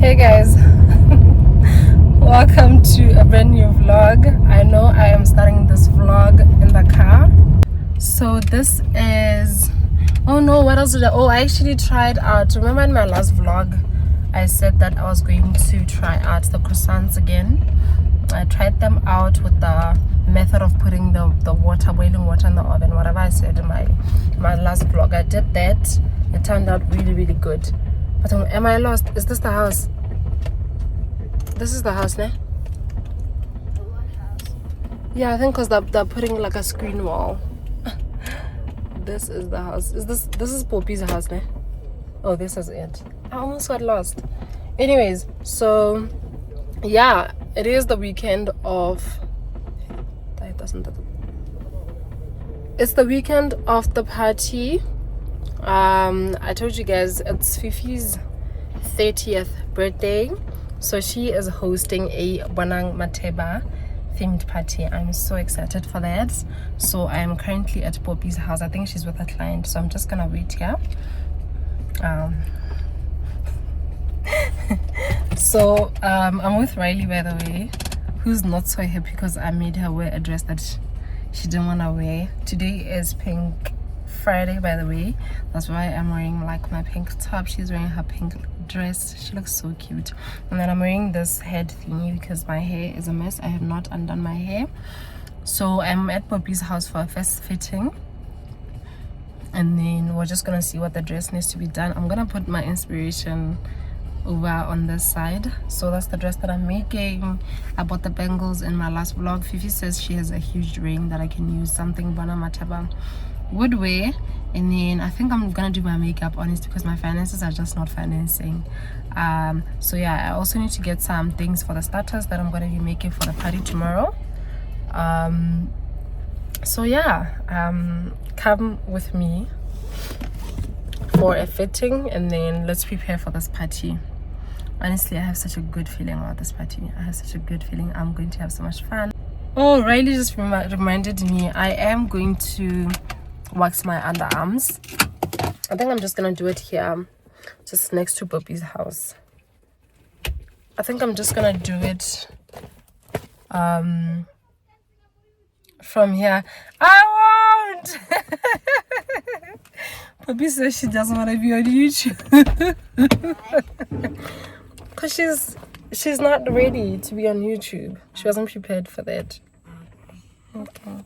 Hey guys, welcome to a brand new vlog. I know I am starting this vlog in the car. So this is, oh no, what else did I actually tried out, remember in my last vlog I said that I was going to try out the croissants again. I tried them out with the method of putting the boiling water in the oven, whatever I said in my last vlog. I did that. It turned out really good. But am I lost? Is this the house? This is the house, ne? What house? Yeah, I think because they're putting like a screen wall. This is the house. This is Poppy's house, ne? Oh, this is it. I almost got lost. Anyways, so yeah, it is the weekend of. It's the weekend of the party. I told you guys it's Fifi's 30th birthday, so she is hosting a Bonang Matheba Themed Party. I'm so excited for that. So I am currently at Poppy's house. I think she's with a client, so I'm just gonna wait here. So I'm with Riley, by the way, who's not so happy because I made her wear a dress that she didn't want to wear. Today is Pink Friday, by the way. That's why I'm wearing like my pink top. She's wearing her pink dress. She looks so cute. And then I'm wearing this head thingy because my hair is a mess. I have not undone my hair. So I'm at Poppy's house for a first fitting, and then we're just gonna see what the dress needs to be done. I'm gonna put my inspiration over on this side. So that's the dress that I'm making. I bought the bangles in my last vlog. Fifi says she has a huge ring that I can use, something Bonang Matheba would wear. And then I think I'm gonna do my makeup, honestly, because my finances are just not financing. So yeah, I also need to get some things for the starters that I'm gonna be making for the party tomorrow. So yeah, come with me for a fitting, and then let's prepare for this party. Honestly, I have such a good feeling about this party. I have such a good feeling I'm going to have so much fun. Oh, Riley just reminded me I am going to wax my underarms. I think I'm just gonna do it here, just next to Poppy's house. I think I'm just gonna do it from here. I won't. Poppy says she doesn't want to be on YouTube because she's not ready to be on YouTube. She wasn't prepared for that. Okay.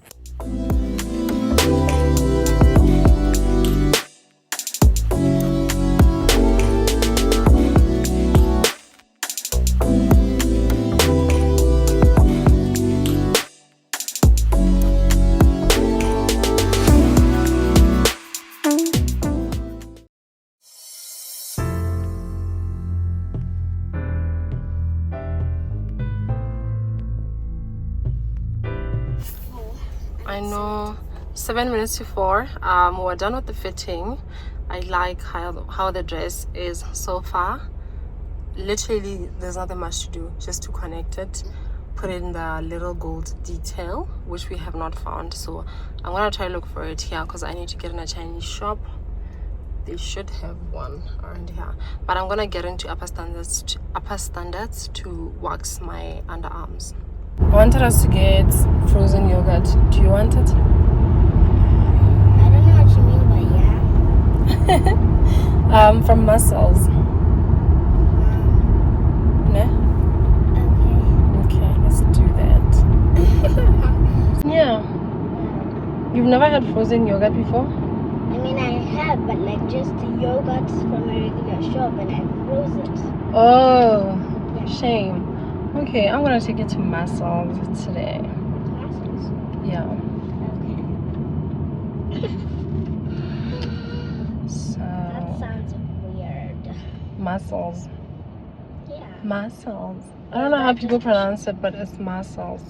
I know, 7 minutes before we're done with the fitting. I like how the dress is so far. Literally there's nothing much to do, just to connect it, put in the little gold detail, which we have not found. So I'm gonna try to look for it here because I need to get in a Chinese shop. They should have one around here, but I'm gonna get into upper standards to wax my underarms. I wanted us to get frozen yogurt. Do you want it? I don't know what you mean by yeah. From Muscles. Ne? Okay, let's do that. Yeah. You've never had frozen yogurt before? I mean, I have, but like just yogurt from a regular shop, and I froze it. Oh, Yeah. shame. Okay, I'm gonna take it to Muscles today. Muscles? Yeah. Okay. So. That sounds weird. Muscles. Yeah. Muscles. I don't know how people pronounce it, but it's Muscles.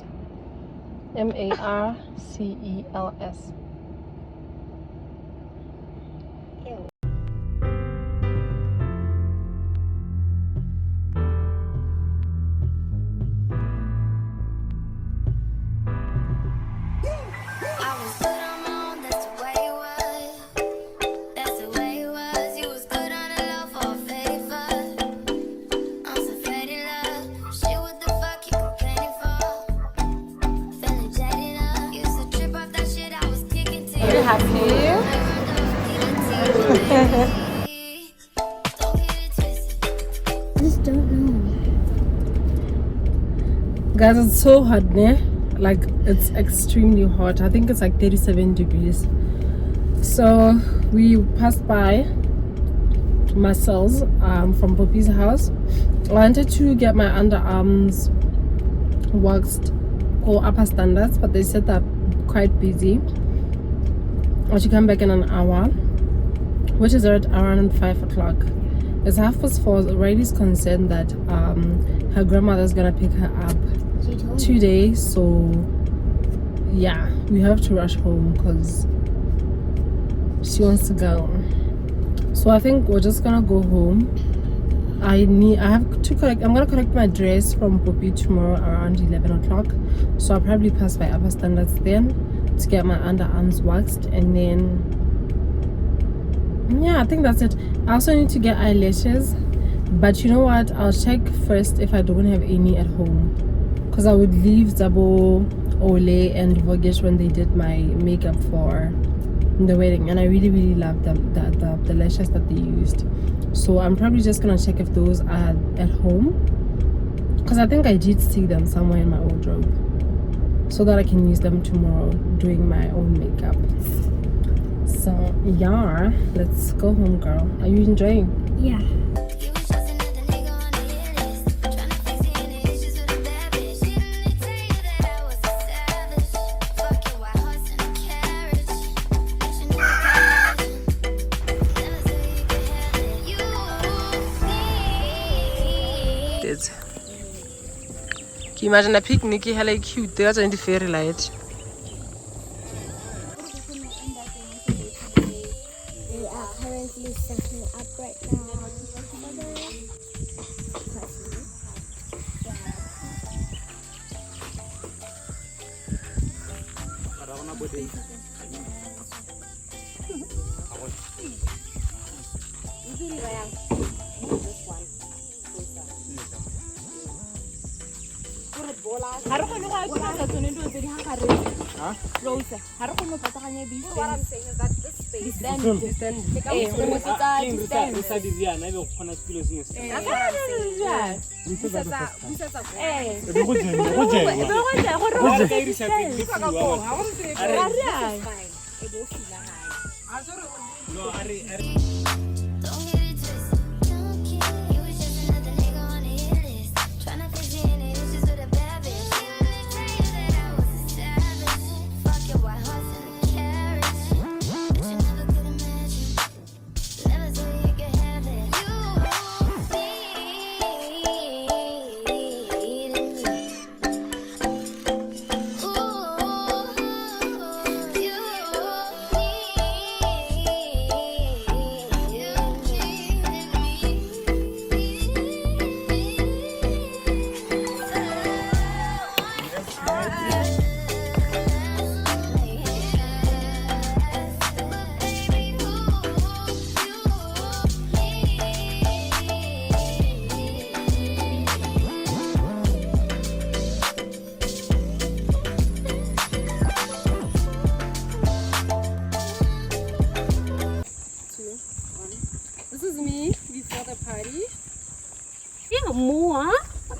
Marcels. Ew. That's the way it was. You was good on the low for a favor. I'm just don't know. Guys, it's so hot, ne? Like, it's extremely hot. I think it's like 37 degrees. So we passed by Marcel's from Poppy's house. I wanted to get my underarms waxed or upper standards, but they said they're quite busy. I should come back in an hour, which is around 5 o'clock. It's 4:30. Riley's concerned that her grandmother's gonna pick her up today, so yeah, we have to rush home because she wants to go. So I think we're just gonna go home. I'm gonna collect my dress from Poppy tomorrow around 11 o'clock, so I'll probably pass by upper standards then to get my underarms waxed, and then yeah, I think that's it. I also need to get eyelashes, but you know what, I'll check first if I don't have any at home, because I would leave Zabo, Ole and Vogesh when they did my makeup for the wedding, and I really loved the lashes that they used. So I'm probably just gonna check if those are at home, because I think I did see them somewhere in my wardrobe, so that I can use them tomorrow doing my own makeup. So yeah, let's go home, girl. Are you enjoying? Yeah. Can you imagine a picnic? How like cute. That's in the fairy light. We are currently setting up right now. What I'm saying is that this space. That's what I'm saying. More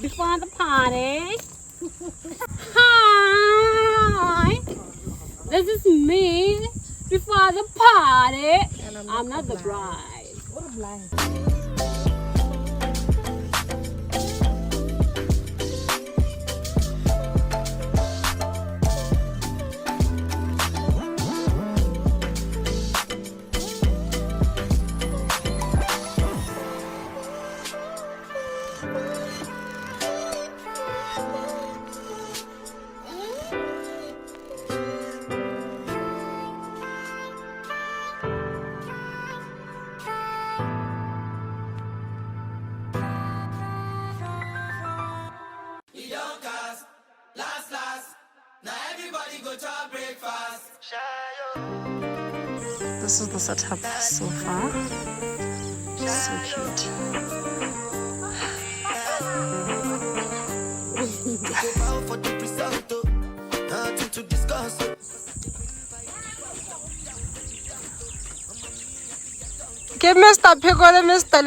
before the party. Hi, this is me before the party. I'm not the bride. What a blind. This is the setup so far. So cute. Okay, Mr. Pickle, Mr.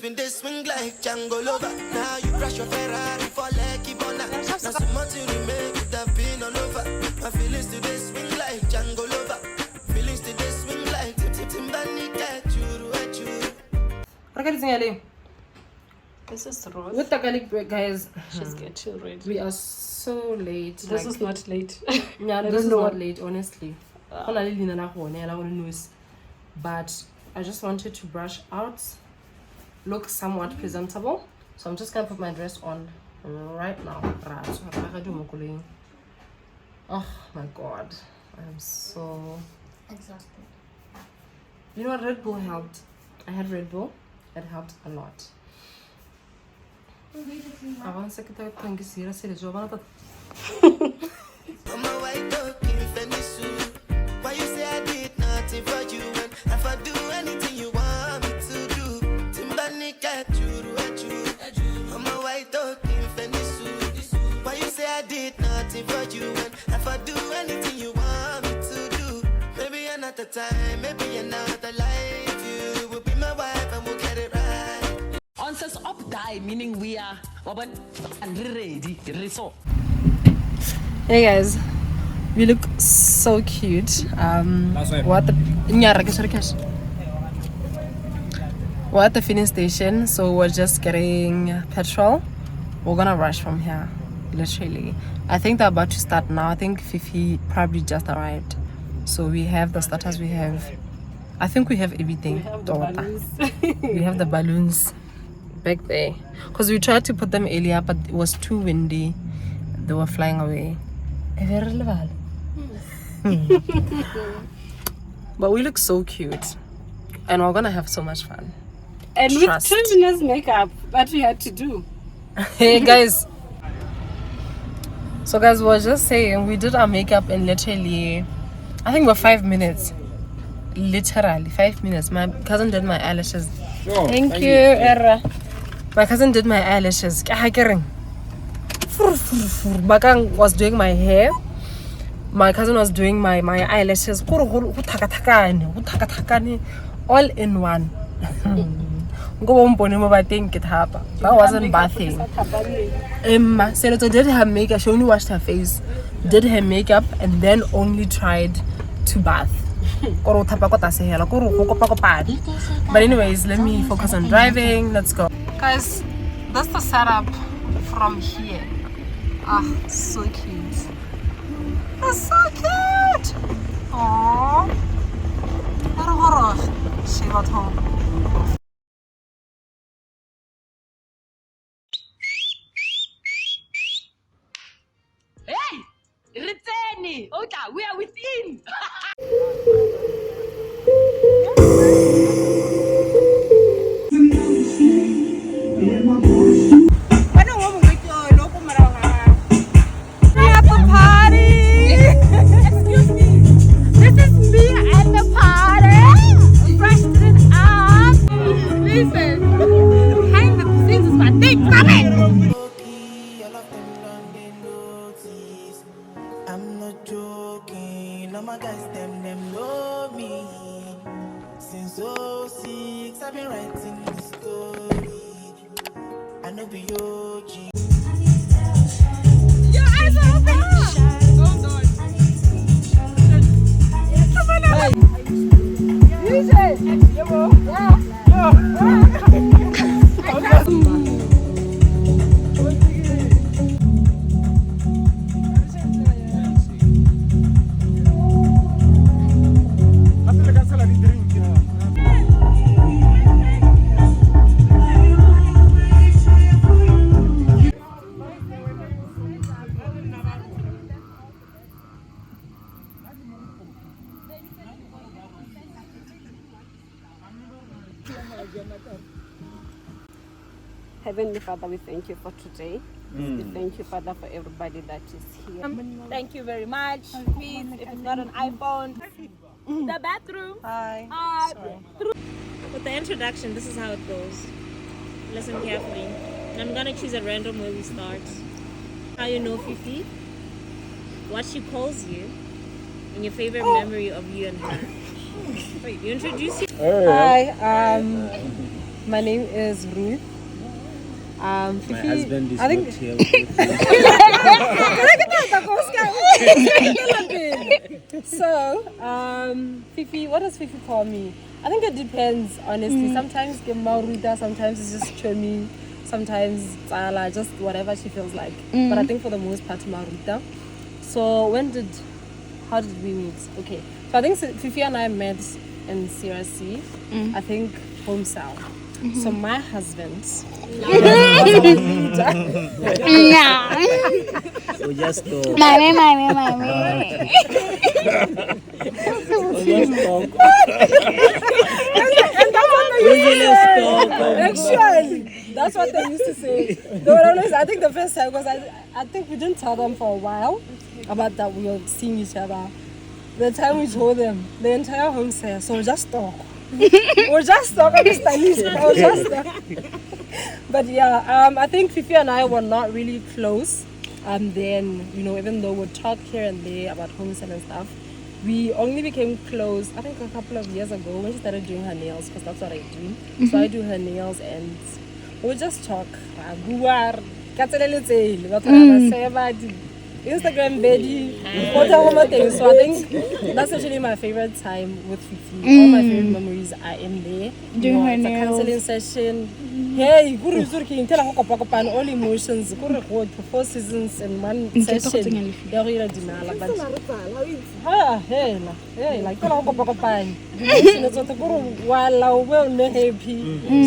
been this swing like Django Lover. Now you crash your Ferrari for Lucky Bona. Now so much you remain, it have been all over. My feelings today swing like Django Lover. Feelings today swing like Timbani Churu. This is Rose. With the garlic bread, guys. She's getting ready. We are so late. This is not late. Yeah, this is not late, honestly. But I just wanted to brush out, look somewhat presentable. So I'm just gonna put my dress on right now. Oh my god, I'm so Exhausted. You know what, Red Bull helped. I had Red Bull. It helped a lot. Why you say I did nothing for you when if I do anything you want me to do? Timbani Churu. I'm a white dog in Fenisu. Why you say I did nothing for you when if I do anything you want me to do? Maybe another time, maybe another life. You will be my wife and we'll get it right. Answers up die, meaning we are open and ready. Hey guys, we look so cute. We're at the filling station, so we're just getting petrol. We're gonna rush from here, literally. I think they're about to start now. I think Fifi probably just arrived. So we have the starters, I think we have everything. We have the balloons back there. Because we tried to put them earlier, but it was too windy. They were flying away. But we look so cute. And we're gonna have so much fun. And Trust. with 2 minutes makeup that we had to do. Hey guys. So guys, we were just saying we did our makeup in literally, I think we're 5 minutes. Literally 5 minutes. My cousin did my eyelashes. Thank you, Era. My cousin did my eyelashes. Bakang was doing my hair. My cousin was doing my eyelashes. All in one. That wasn't bathing. Senator did her makeup. She only washed her face, did her makeup, and then only tried to bath. But anyways, let me focus on driving. Let's go. Guys, that's the setup from here. Ah, so cute. That's so cute. Aww. She got home. Hey! Return! Ota, we are within! Excuse me. This is me at the party. Freshened it up. Listen. Behind the scenes is my thing. Stop it. I'm not joking. All my guys, them know me. Since 06, I've been writing this story. I know be OG. Your eyes are open. Oh God. Come on now. DJ. Heavenly Father, we thank you for today. We thank you, Father, for everybody that is here. Thank you very much. Please, if it's not an iPhone, the bathroom. Hi. With the introduction, this is how it goes. Listen carefully. I'm gonna choose a random where we start. How you know Fifi, what she calls you, and your favorite memory of you and her. You introduce you. Hi, My name is Ruth. Fifi, My husband is I think, not here. So, Fifi, what does Fifi call me? I think it depends, honestly. Sometimes get Maruta, sometimes it's just Chomi, sometimes Tsala, just whatever she feels like. But I think for the most part, Maruta. So how did we meet? Okay, so I think Fifi and I met in CRC, I think home cell. So my husband, We just talk. Mommy. actually, that's what they used to say. They were always, I think the first time, because I think we didn't tell them for a while about that we were seeing each other. The time we told them, the entire home said, so just talk. We're just talking to stylish. But yeah, I think Fifi and I were not really close. And then, even though we'd talk here and there about homestead and stuff, we only became close, I think a couple of years ago when she started doing her nails, because that's what I do. So I do her nails and we just talk. Instagram baby, so I think that's actually my favorite time with Fifi. All my favorite memories are in there. Doing her it's a nails. counseling session. Hey, all emotions. 4 seasons in one session. Happy.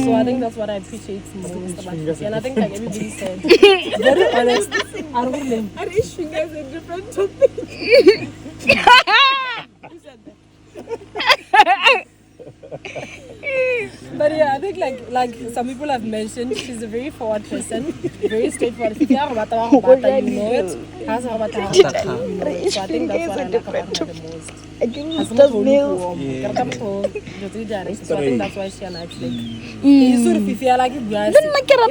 So I think that's what I appreciate most about Fifi. And I think like everybody said, very honest. Fingers in different topics. But yeah, I think like some people have mentioned, she's a very forward person, very straightforward. If you know it. So I think that's what I like about her the most. I can use those nails. So I think that's why she and I click. Fifi, I like it, guys. If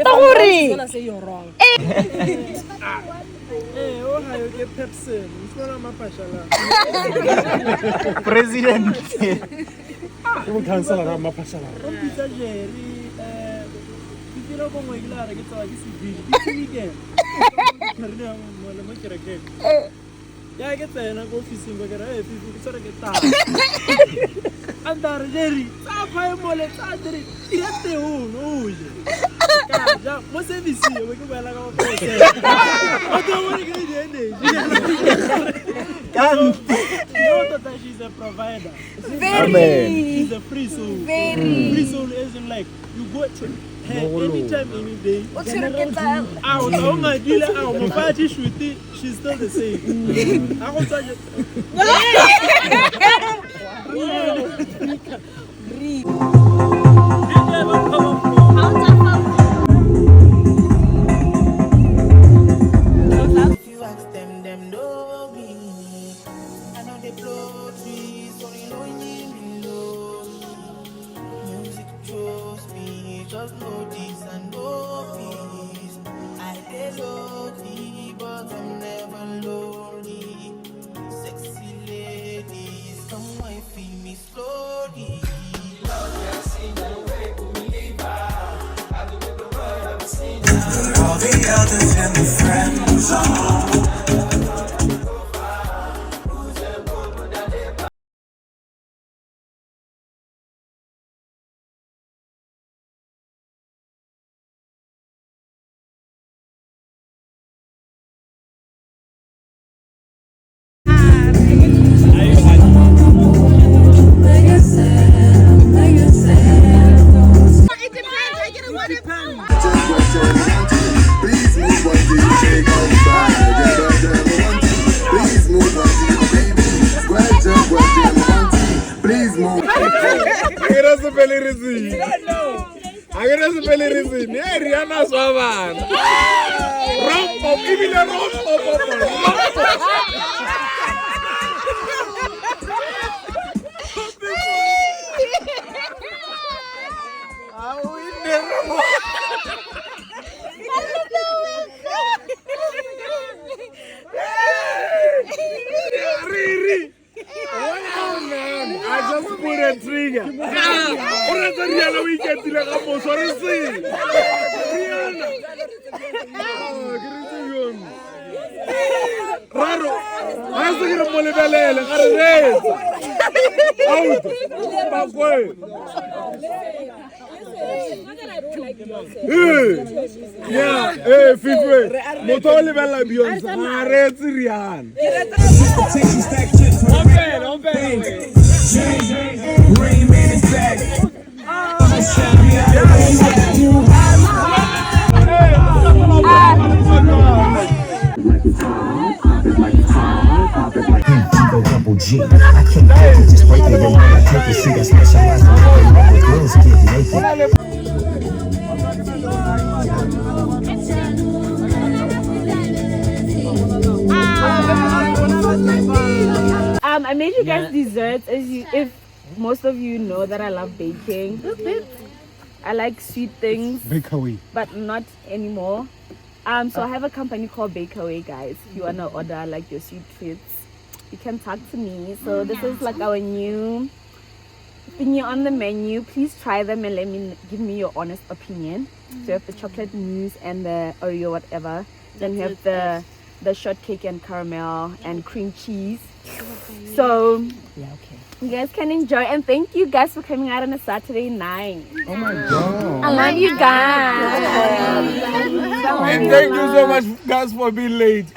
I'm gonna say you're wrong. President. Yeah, I get there and I go fishing. But hey, Fifi, sorry, get tired. And that Jerry, stop my mollet, Jerry. Yes, they own. Oh, yeah. What's everything? We go like our place. I don't want to get that she's a provider. Very. She's a free soul. Very. Free soul isn't like you go to her anytime, any day. What's your guitar? My dealer, my party shooting, she's still the same. I want to If you ask them know me. I know they blow trees, so you know you below me. Music chose me, just know this and know peace. I did lonely, but I'm never lonely. Sexy ladies, come wife me slowly. All the others in the friend zone. I just put a trigger. What is the real weekend? tira ka poso re se. Rihanna. Raro. Ha se ke re mo lebelele ga re retsa. Out. Bakwe. Yeah, Fifi. Motho o lebella Beyonce. Ha retsi Rihanna. Rain Man is back. Double G. I can't take it, just break it and I take it. See that specialized in girls get naked. I made you guys desserts. If most of you know that I love baking. I like sweet things. BakeAway. But not anymore. So I have a company called BakeAway, guys. If you wanna order like your sweet treats, you can talk to me. So this is like our new thing on the menu. Please try them and give me your honest opinion. So you have the chocolate mousse and the Oreo whatever. Then you have the shortcake and caramel and cream cheese. So you guys can enjoy, and thank you guys for coming out on a Saturday night. Oh my God. I love you guys. And thank you so much guys for being late.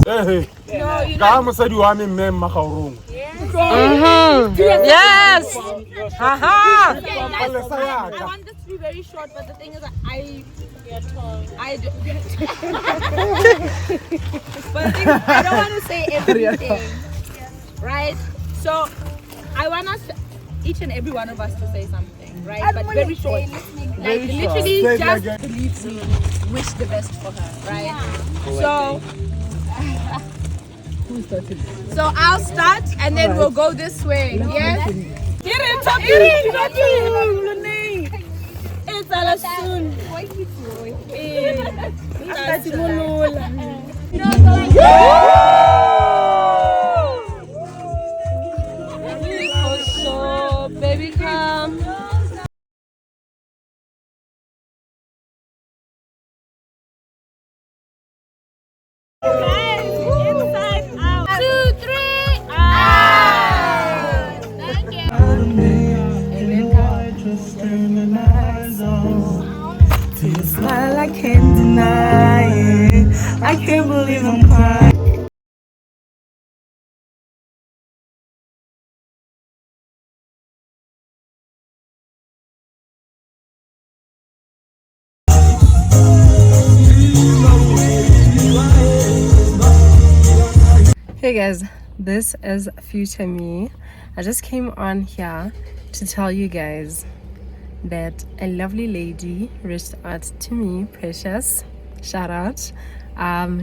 Hey, ka mosadi wa me mme Magaurong. Yes. I want this to be very short, but the thing is that I do. But the thing is, I don't want to say everything, right? So I want us, each and every one of us, to say something, right? But very short. Like literally just believe me, wish the best for her, right? So I'll start and then we'll go this way. Yes? It's all soon. Baby, come. Smile, I can't deny it. I can't believe I'm crying. Hey guys, this is future me. I just came on here to tell you guys that a lovely lady reached out to me, Precious, shout out.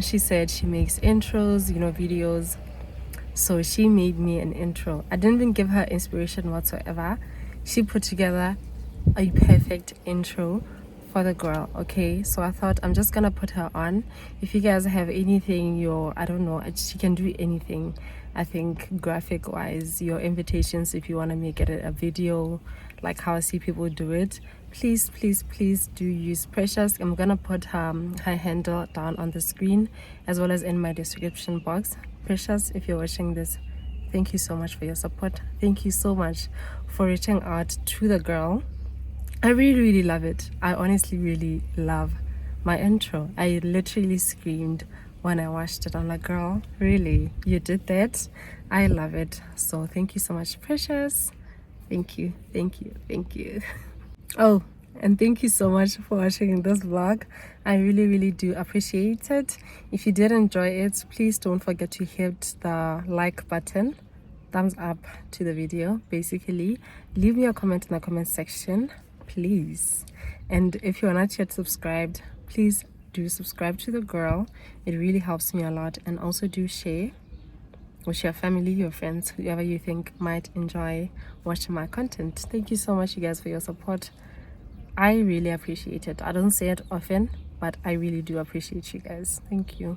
She said she makes intros, videos, so she made me an intro. I didn't even give her inspiration whatsoever. She put together a perfect intro for the girl. Okay, so I thought I'm just gonna put her on. If you guys have anything, I don't know, she can do anything. I think graphic wise, your invitations, if you want to make it a video like how I see people do it, please do use Precious. I'm gonna put her handle down on the screen as well as in my description box. Precious, if you're watching this, thank you so much for your support. Thank you so much for reaching out to the girl. I really love it. I honestly really love my intro. I literally screamed when I watched it. I'm like, girl, really, you did that? I love it. So thank you so much, Precious. Thank you. Oh, and thank you so much for watching this vlog. I really do appreciate it. If you did enjoy it, please don't forget to hit the like button, thumbs up to the video. Basically, leave me a comment in the comment section, please. And if you are not yet subscribed, please do subscribe to the girl. It really helps me a lot. And also do share with your family, your friends, whoever you think might enjoy watching my content. Thank you so much, you guys, for your support. I really appreciate it. I don't say it often, but I really do appreciate you guys. Thank you.